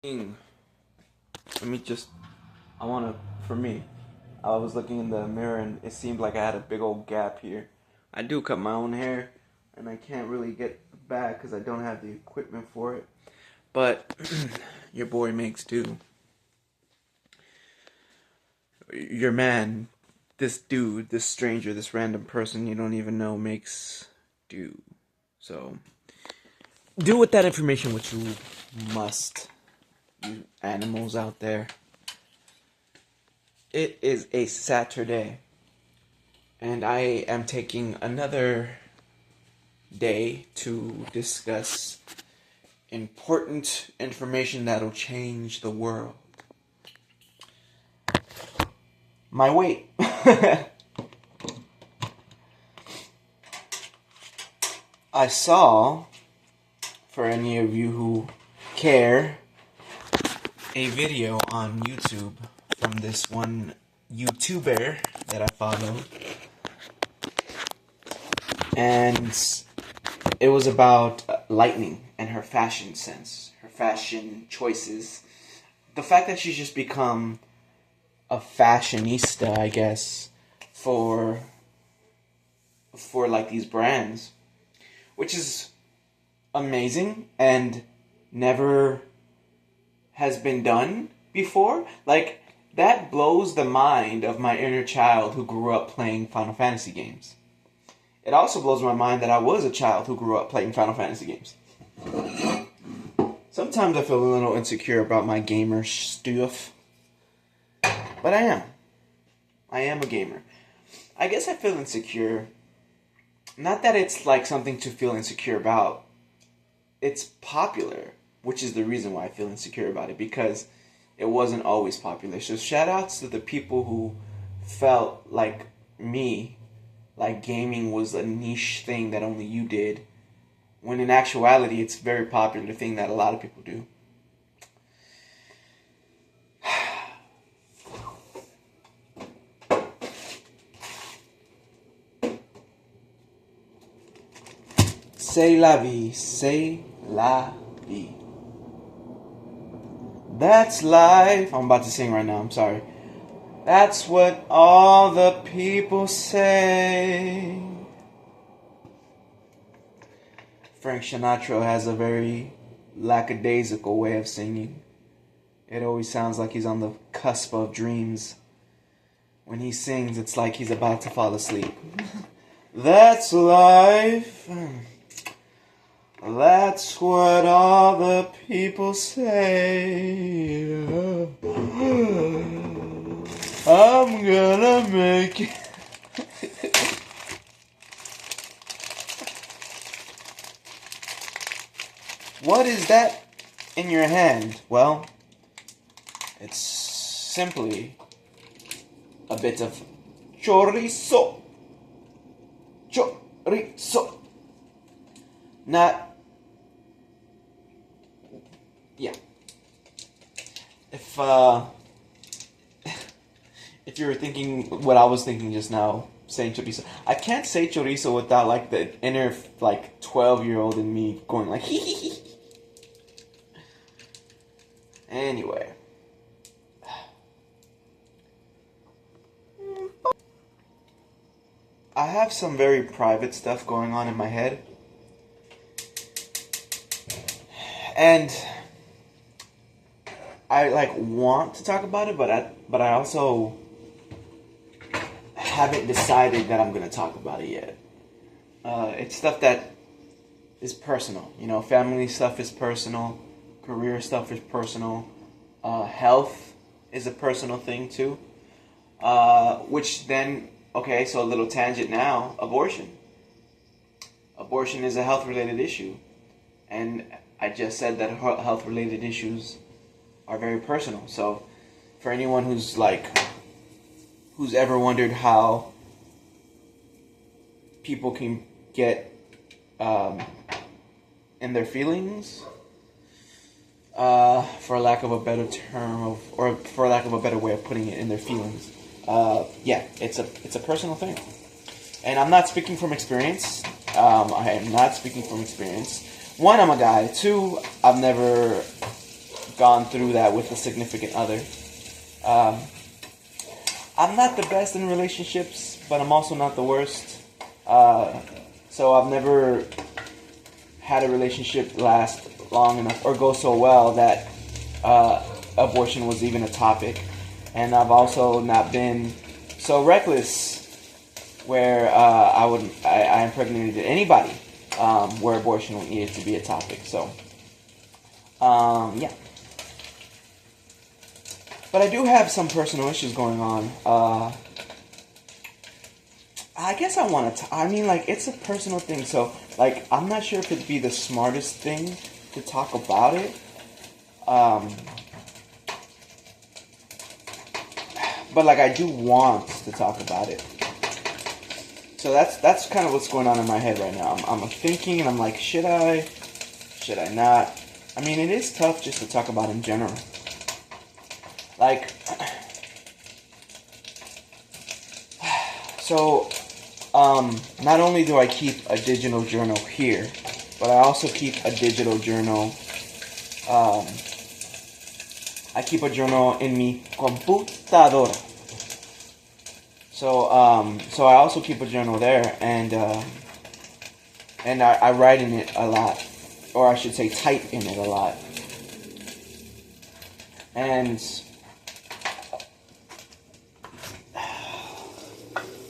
Let me just, for me, I was looking in the mirror and it seemed like I had a big old gap here. I do cut my own hair and I can't really get back because I don't have the equipment for it. But your boy makes do. Your man, this dude, this stranger, this random person you don't even know makes do. So, do with that information what you must, you animals out there. It is a Saturday, and I am taking another day to discuss important information that'll change the world. My weight. I saw, for any of you who care, a video on YouTube from this one YouTuber that I follow. And it was about Lightning and her fashion sense, her fashion choices. The fact that she's just become a fashionista, I guess, for like these brands, which is amazing and never has been done before. Like, that blows the mind of my inner child who grew up playing Final Fantasy games. It also blows my mind that I was a child who grew up playing Final Fantasy games. Sometimes I feel a little insecure about my gamer stuff. But I am. I am a gamer. I guess I feel insecure. Not that it's like something to feel insecure about. It's popular, which is the reason why I feel insecure about it, because it wasn't always popular. So shout outs to the people who felt like me, like gaming was a niche thing that only you did, when in actuality it's a very popular thing that a lot of people do. C'est la vie, c'est la vie. That's life. I'm about to sing right now, I'm sorry. That's what all the people say. Frank Sinatra has a very lackadaisical way of singing. It always sounds like he's on the cusp of dreams. When he sings, it's like he's about to fall asleep. That's life. That's what all the people say. I'm gonna make it. What is that in your hand? Well, it's simply a bit of chorizo. Chorizo. Not... Yeah. If you were thinking what I was thinking just now, saying chorizo, I can't say chorizo without like the inner like 12-year-old in me going like hee hee hee. Anyway, I have some very private stuff going on in my head, and I like want to talk about it, but I also haven't decided that I'm gonna talk about it yet. It's stuff that is personal, you know. Family stuff is personal, career stuff is personal, health is a personal thing too. Which then, okay, so a little tangent now: abortion. Abortion is a health-related issue, and I just said that health-related issues are very personal. So, for anyone who's ever wondered how people can get in their feelings, for lack of a better term or for lack of a better way of putting it, in their feelings, yeah, it's a personal thing, and I'm not speaking from experience. I am not speaking from experience. One, I'm a guy. Two, I've never gone through that with a significant other. Um, I'm not the best in relationships, but I'm also not the worst. So I've never had a relationship last long enough or go so well that abortion was even a topic. And I've also not been so reckless where I impregnated anybody where abortion needed to be a topic. So, yeah. But I do have some personal issues going on. I guess I want to. I mean, like, it's a personal thing. So, like, I'm not sure if it'd be the smartest thing to talk about it. But like, I do want to talk about it. So that's kind of what's going on in my head right now. I'm thinking, and I'm like, should I? Should I not? I mean, it is tough just to talk about in general. Like, so, not only do I keep a digital journal here, but I also keep a digital journal. I keep a journal in mi computadora. So I also keep a journal there, and I write in it a lot, or I should say type in it a lot. And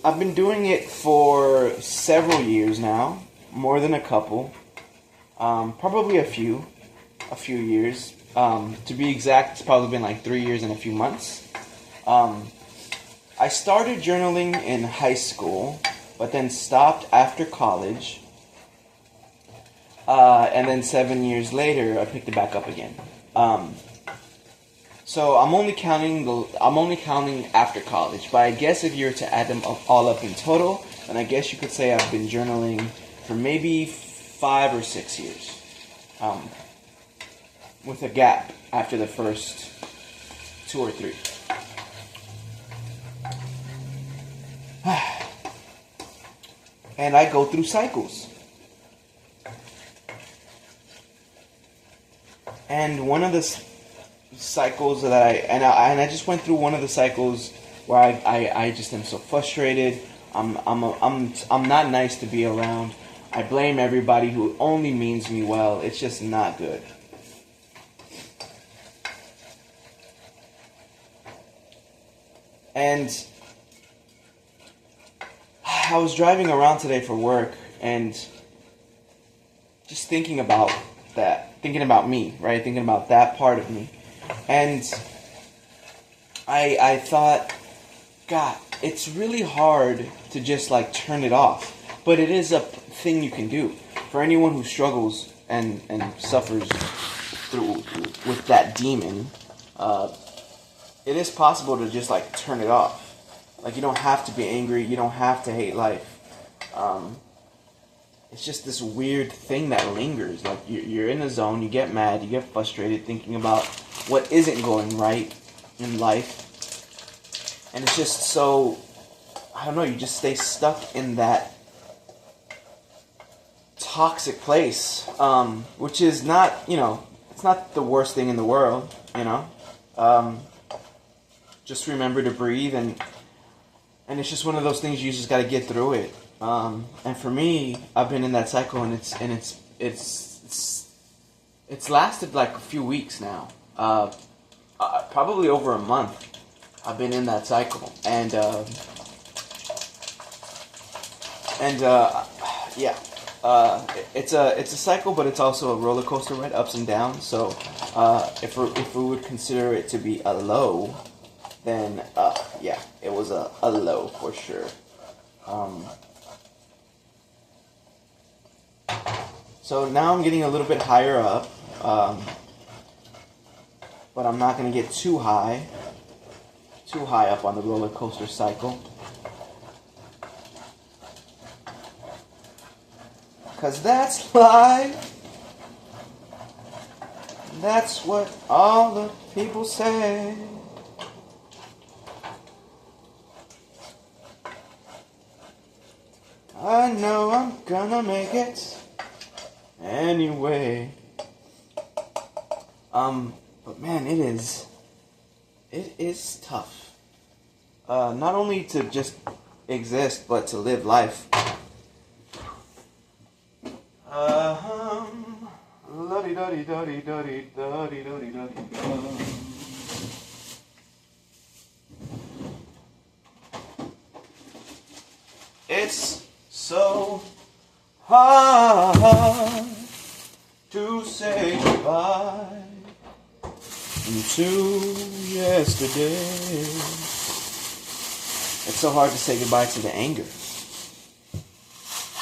I've been doing it for several years now, more than a couple, probably a few years. To be exact, it's probably been like 3 years and a few months. I started journaling in high school, but then stopped after college. And then 7 years later, I picked it back up again. So I'm only counting after college. But I guess if you were to add them all up in total, then I guess you could say I've been journaling for maybe 5 or 6 years, with a gap after the first 2 or 3. And I go through cycles. And one of the cycles that I just went through one of the cycles where I just am so frustrated. I'm not nice to be around. I blame everybody who only means me well. It's just not good. And I was driving around today for work and just thinking about that, thinking about me, right? Thinking about that part of me. And I thought, God, it's really hard to just like turn it off. But it is a thing you can do. For anyone who struggles and suffers through with that demon, it is possible to just like turn it off. Like, you don't have to be angry. You don't have to hate life. It's just this weird thing that lingers. Like, you're in a zone. You get mad. You get frustrated thinking about what isn't going right in life. And it's just so, I don't know, you just stay stuck in that toxic place. Which is not, it's not the worst thing in the world, Just remember to breathe, and it's just one of those things you just got to get through it. And for me, I've been in that cycle, and it's lasted like a few weeks now, probably over a month. I've been in that cycle, and yeah, it's a cycle, but it's also a roller coaster ride, ups and downs. So if we would consider it to be a low, then yeah, it was a low for sure. So now I'm getting a little bit higher up, but I'm not going to get too high up on the roller coaster cycle, because that's life. That's what all the people say. I know I'm gonna make it anyway. But man, it is tough. Not only to just exist, but to live life. It's so hard to say goodbye to yesterday. It's so hard to say goodbye to the anger.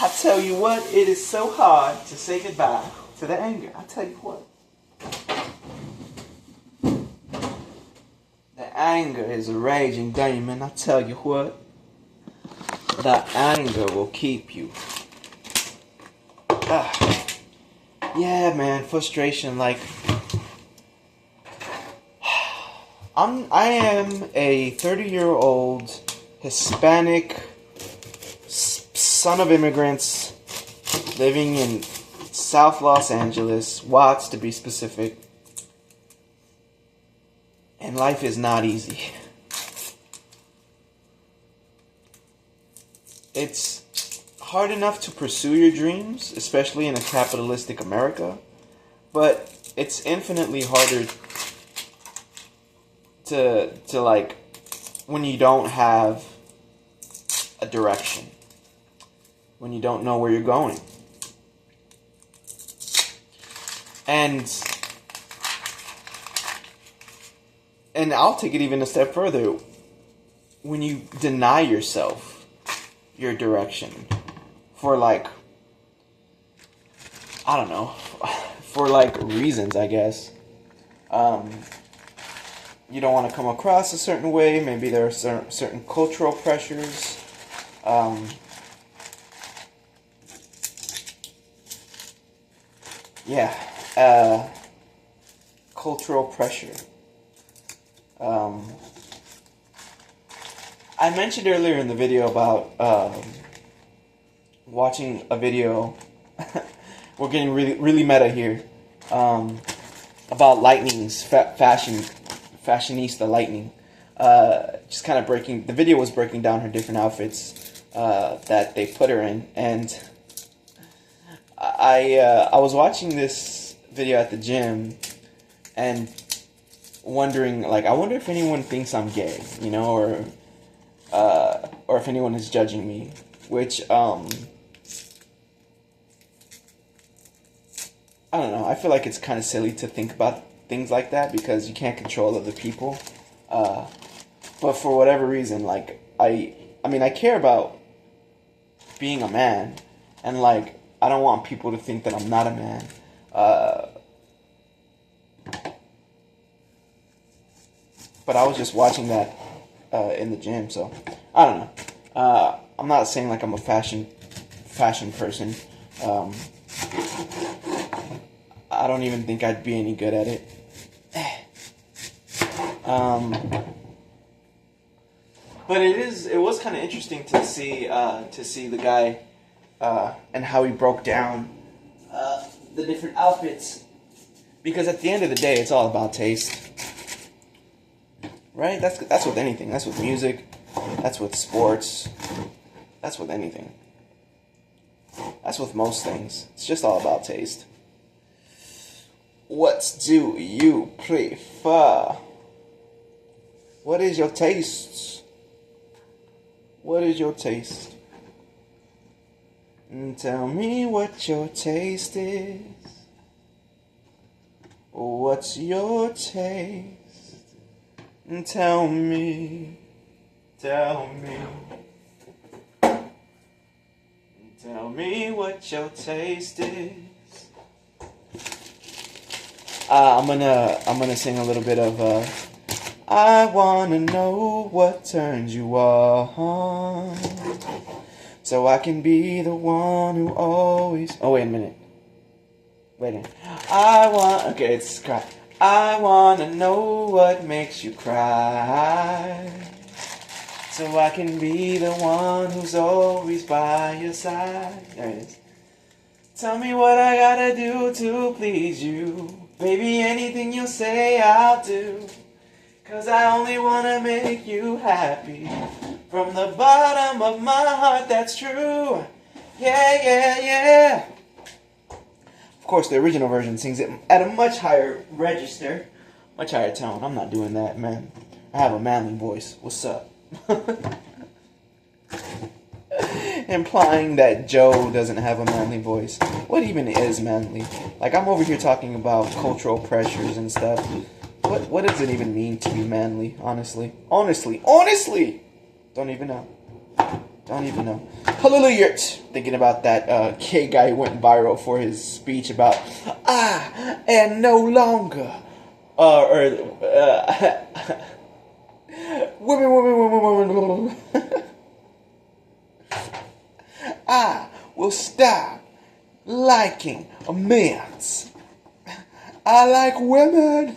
I tell you what, it is so hard to say goodbye to the anger. I tell you what. The anger is a raging demon. I tell you what. The anger will keep you. Yeah, man, frustration. Like, I am a 30-year-old Hispanic son of immigrants living in South Los Angeles, Watts to be specific, and life is not easy. It's hard enough to pursue your dreams, especially in a capitalistic America, but it's infinitely harder to like when you don't have a direction, when you don't know where you're going. And I'll take it even a step further. When you deny yourself your direction for like, I don't know, for like reasons, I guess. You don't want to come across a certain way. Maybe there are certain cultural pressures. Cultural pressure. I mentioned earlier in the video about watching a video. We're getting really meta here. About Lightning's fashionista Lightning. Just kind of the video was breaking down her different outfits that they put her in, and I was watching this video at the gym and wondering, like, I wonder if anyone thinks I'm gay, you know, or if anyone is judging me, which I don't know. I feel like it's kind of silly to think about things like that because you can't control other people. But for whatever reason, like, I mean, I care about being a man, and like, I don't want people to think that I'm not a man. But I was just watching that in the gym, so I don't know. I'm not saying like I'm a fashion person. I don't even think I'd be any good at it. But it was kind of interesting to see the guy and how he broke down the different outfits, because at the end of the day, it's all about taste, right? That's with anything. That's with music. That's with sports. That's with anything. That's with most things. It's just all about taste. What do you prefer? What is your taste? What is your taste? Tell me what your taste is. What's your taste? Tell me. Tell me what your taste is. I'm gonna sing a little bit of I wanna know what turns you on, so I can be the one who always. Oh, wait a minute. Okay, it's cry. I wanna know what makes you cry, so I can be the one who's always by your side. There it is. Tell me what I gotta do to please you. Baby, anything you say, I'll do. 'Cause I only wanna make you happy. From the bottom of my heart, that's true. Yeah, yeah, yeah. Of course, the original version sings it at a much higher register. Much higher tone. I'm not doing that, man. I have a manly voice. What's up? Implying that Joe doesn't have a manly voice. What even is manly? Like, I'm over here talking about cultural pressures and stuff. What does it even mean to be manly, honestly? Honestly! Don't even know. Hallelujah! Thinking about that gay guy who went viral for his speech about I am no longer women. I will stop liking men's. I like women.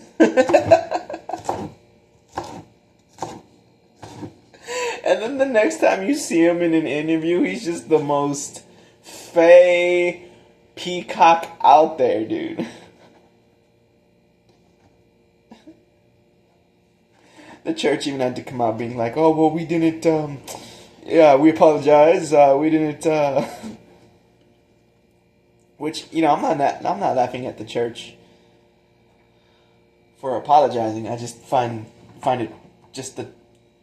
And then the next time you see him in an interview, he's just the most fey peacock out there, dude. The church even had to come out being like, oh, well, we didn't, yeah, we apologize, we didn't, which, you know, I'm not laughing at the church for apologizing. I just find it just the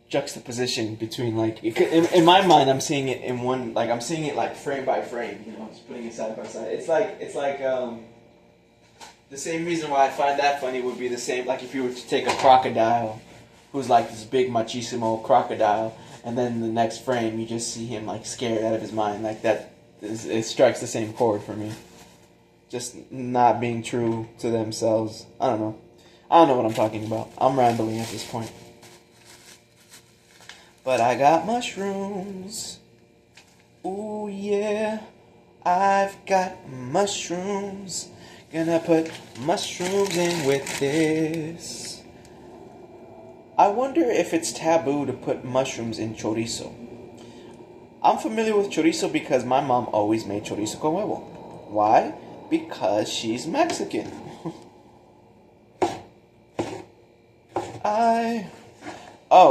juxtaposition between, like, in my mind, I'm seeing it in one, like, I'm seeing it like frame by frame, you know, just putting it side by side. It's like the same reason why I find that funny would be the same, like, if you were to take a crocodile who's like this big machismo crocodile, and then in the next frame you just see him like scared out of his mind. Like, that it strikes the same chord for me. Just not being true to themselves. I don't know what I'm talking about. I'm rambling at this point. But I got mushrooms. Ooh yeah, I've got mushrooms. Gonna put mushrooms in with this. I wonder if it's taboo to put mushrooms in chorizo. I'm familiar with chorizo because my mom always made chorizo con huevo. Why? Because she's Mexican.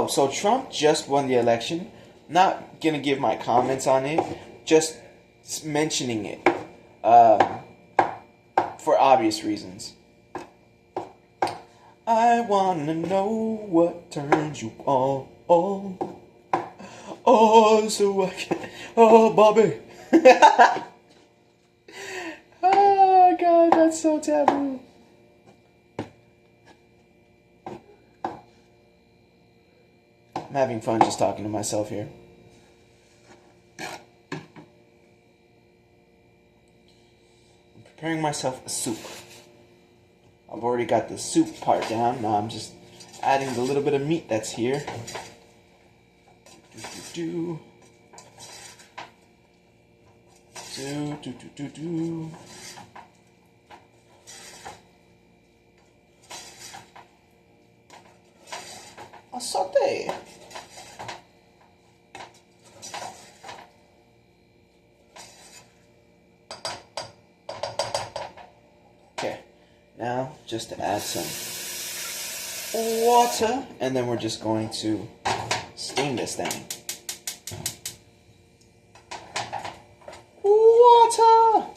So Trump just won the election. Not gonna give my comments on it. Just mentioning it. For obvious reasons. I wanna know what turns you on. Oh, so I can. Oh, Bobby. Oh, God, that's so taboo. I'm having fun just talking to myself here. I'm preparing myself a soup. I've already got the soup part down. Now I'm just adding the little bit of meat that's here. Do. A sauté. Okay. Now, just to add some water, and then we're just going to steam this thing. Water!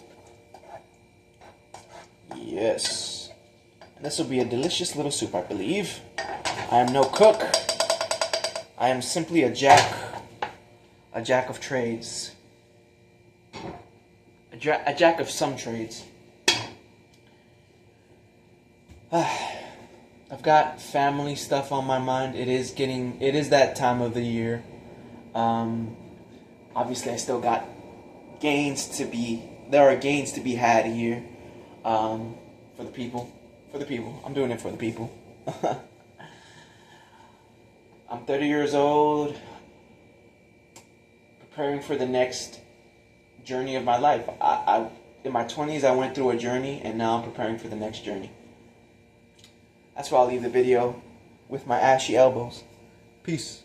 Yes. And this will be a delicious little soup, I believe. I am no cook. I am simply a jack of trades. A jack of some trades. I've got family stuff on my mind. It is that time of the year. Obviously I still got there are gains to be had here. For the people. I'm doing it for the people. I'm 30 years old, preparing for the next journey of my life. In my 20s, I went through a journey, and now I'm preparing for the next journey. That's why I'll leave the video with my ashy elbows. Peace.